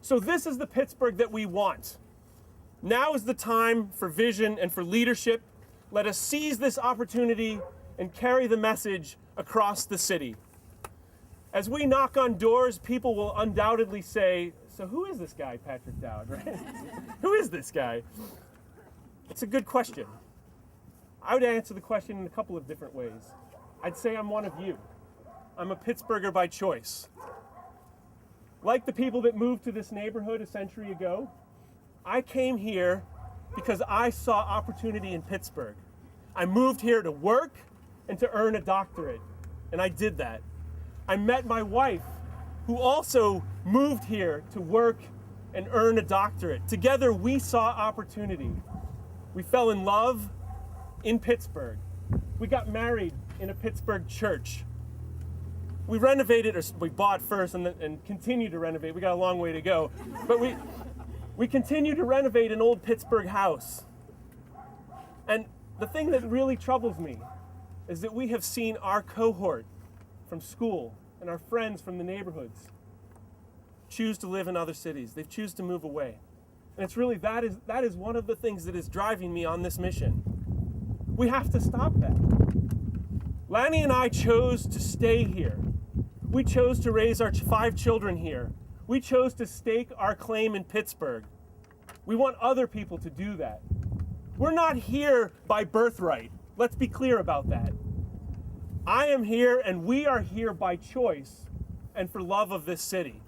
So this is the Pittsburgh that we want. Now is the time for vision and for leadership. Let us seize this opportunity and carry the message across the city. As we knock on doors, people will undoubtedly say, so who is this guy, Patrick Dowd, right? Who is this guy? It's a good question. I would answer the question in a couple of different ways. I'd say I'm one of you. I'm a Pittsburgher by choice. Like the people that moved to this neighborhood a century ago, I came here because I saw opportunity in Pittsburgh. I moved here to work and to earn a doctorate, and I did that. I met my wife, who also moved here to work and earn a doctorate. Together, we saw opportunity. We fell in love in Pittsburgh. We got married in a Pittsburgh church. We renovated, or we bought first and continue to renovate. We got a long way to go. But we continue to renovate an old Pittsburgh house. And the thing that really troubles me is that we have seen our cohort from school and our friends from the neighborhoods choose to live in other cities. They've choose to move away. And it's really, that is one of the things that is driving me on this mission. We have to stop that. Lanny and I chose to stay here. We chose to raise our 5 children here. We chose to stake our claim in Pittsburgh. We want other people to do that. We're not here by birthright. Let's be clear about that. I am here and we are here by choice and for love of this city.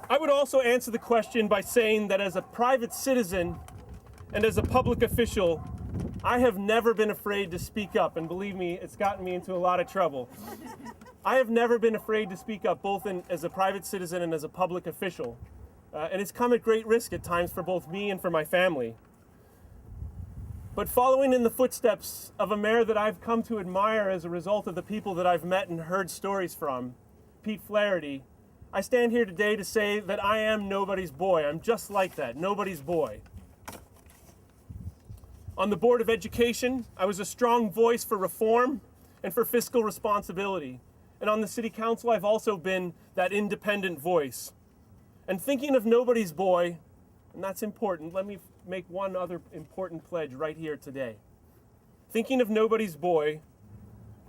I would also answer the question by saying that as a private citizen and as a public official, I have never been afraid to speak up, and believe me, it's gotten me into a lot of trouble. I have never been afraid to speak up, both as a private citizen and as a public official. And it's come at great risk at times for both me and for my family. But following in the footsteps of a mayor that I've come to admire as a result of the people that I've met and heard stories from, Pete Flaherty, I stand here today to say that I am nobody's boy. I'm just like that, nobody's boy. On the Board of Education, I was a strong voice for reform and for fiscal responsibility. And on the City Council, I've also been that independent voice. And thinking of nobody's boy, and that's important, let me make one other important pledge right here today. Thinking of nobody's boy,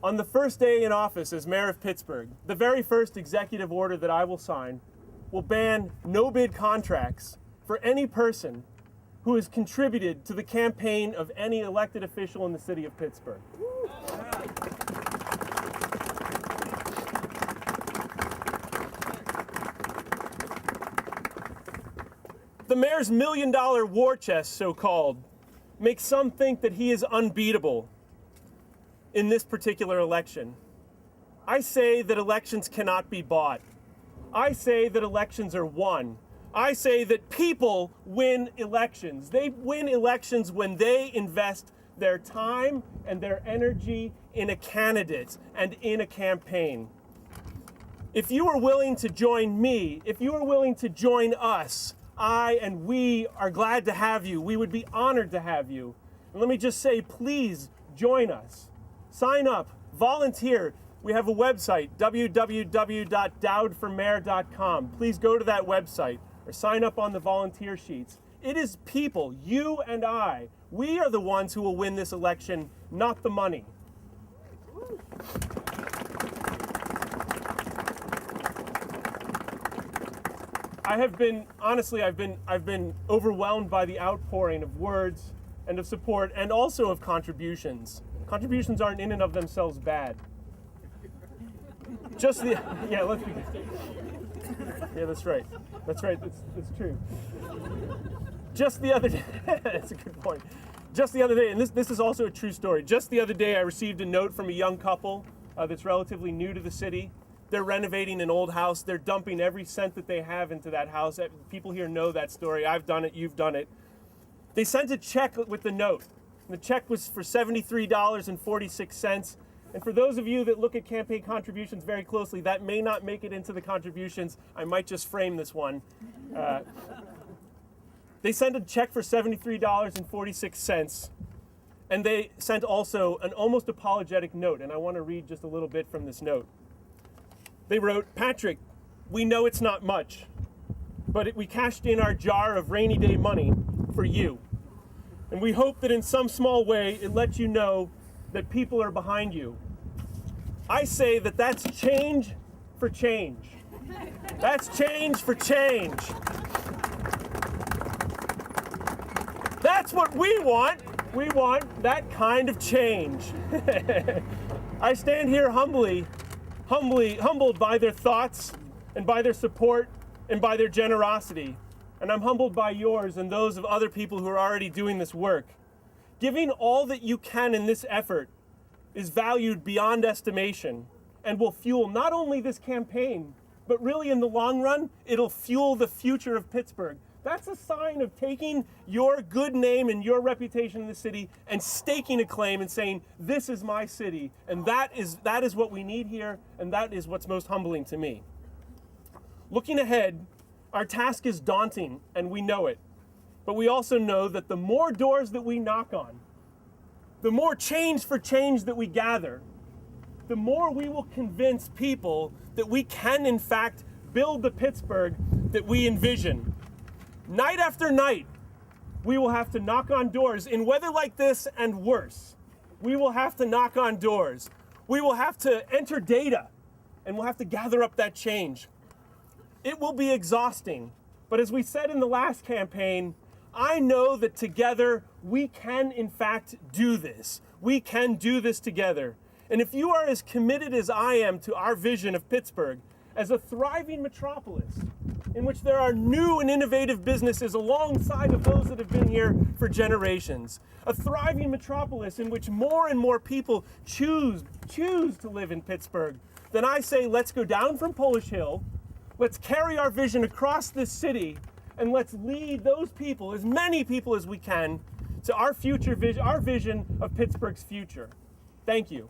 on the first day in office as mayor of Pittsburgh, the very first executive order that I will sign will ban no-bid contracts for any person who has contributed to the campaign of any elected official in the city of Pittsburgh. The mayor's $1 million war chest, so-called, makes some think that he is unbeatable in this particular election. I say that elections cannot be bought. I say that elections are won. I say that people win elections. They win elections when they invest their time and their energy in a candidate and in a campaign. If you are willing to join me, if you are willing to join us, I and we are glad to have you. We would be honored to have you. And let me just say, please join us. Sign up, volunteer. We have a website, www.dowdformayor.com. Please go to that website or sign up on the volunteer sheets. It is people, you and I. We are the ones who will win this election, not the money. I've been overwhelmed by the outpouring of words and of support and also of contributions. Contributions aren't in and of themselves bad. Let's be, yeah, that's right. That's true. Just the other day, that's a good point. Just the other day, and this is also a true story. Just the other day, I received a note from a young couple that's relatively new to the city. They're renovating an old house. They're dumping every cent that they have into that house. People here know that story. I've done it. You've done it. They sent a check with the note. The check was for $73.46. And for those of you that look at campaign contributions very closely, that may not make it into the contributions. I might just frame this one. They sent a check for $73.46. And they sent also an almost apologetic note, and I want to read just a little bit from this note. They wrote, "Patrick, we know it's not much, but we cashed in our jar of rainy day money for you. And we hope that in some small way it lets you know that people are behind you. I say that that's change for change. That's change for change. That's what we want. We want that kind of change." I stand here humbled by their thoughts and by their support and by their generosity. And I'm humbled by yours and those of other people who are already doing this work. Giving all that you can in this effort is valued beyond estimation and will fuel not only this campaign, but really in the long run, it'll fuel the future of Pittsburgh. That's a sign of taking your good name and your reputation in the city and staking a claim and saying, this is my city. And that is what we need here, and that is what's most humbling to me. Looking ahead, our task is daunting, and we know it. But we also know that the more doors that we knock on, the more change for change that we gather, the more we will convince people that we can, in fact, build the Pittsburgh that we envision. Night after night, we will have to knock on doors in weather like this and worse. We will have to knock on doors. We will have to enter data, and we'll have to gather up that change. It will be exhausting, but as we said in the last campaign, I know that together we can, in fact, do this. We can do this together. And if you are as committed as I am to our vision of Pittsburgh as a thriving metropolis in which there are new and innovative businesses alongside of those that have been here for generations, a thriving metropolis in which more and more people choose to live in Pittsburgh, then I say let's go down from Polish Hill, let's carry our vision across this city, and let's lead those people, as many people as we can, to our future vision, our vision of Pittsburgh's future. Thank you.